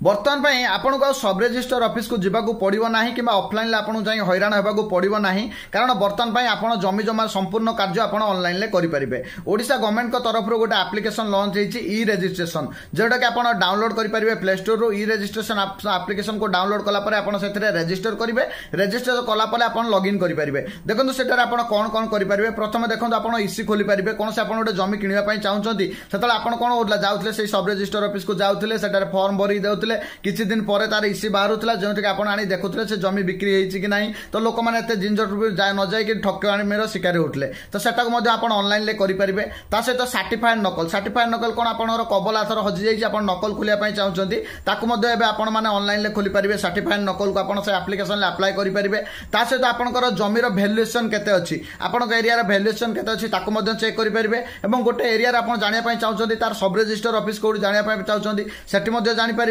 बर्तमान पे आपन को सब रजिस्टर ऑफिस को जीवा पड़ो ना कि ऑफलाइन आपन जाई हैरान होगा पड़ो ना कारण बर्तमान पे आपन जमी जमा संपूर्ण कार्य आप ऑनलाइन ले करेंगे। ओडिशा गवर्नमेंट को तरफ गोटे एप्लिकेशन लॉन्च होती ई रजिस्ट्रेशन जोटा कि आप डाउनलोड करेंगे प्ले स्टोर रू ई रजिस्ट्रेशन एप्लिकेशन को डाउनलोड कलापर आप रजिस्टर करेंगे। रजिस्टर कलापर आप लॉगिन करेंगे। देखो सेटार आप कौन कौन करेंगे प्रथम देखो आप इसी खोली पारे कौन से आप गोटे जमी किणवाई चाहते से आप कौन होता जाऊे से सब रजिस्टर ऑफिस को जाऊे से फॉर्म भरी देते किसी दिन पर तार इसी बाहर जो आप आनी देखुले से जमी बिक्री होती कि नहीं तो लोक मैंने झिंझट न जाए ठकामीर शिकार होते तो सेटा आप ऑनलाइन करेंगे। ता सहित सर्टिफाइड नकल कौन आप कबल आथर हजि जाइए नकल खोलिया चाहते आपने ऑनलाइन खोली पारे। सर्टिफाइड नकल को आप एप्लिकेशन अप्लाई करेंगे। ता सहित आपंकर जमीर भैल्युएसन केते अच्छी आपण एरिया भैल्युएसन केते अच्छी ताकू चेक करेंगे। गोटे एरिया आप जानापी चाहते तार सब रजिस्टर ऑफिस कौट जानापी चाहते सेठी जानीपारे।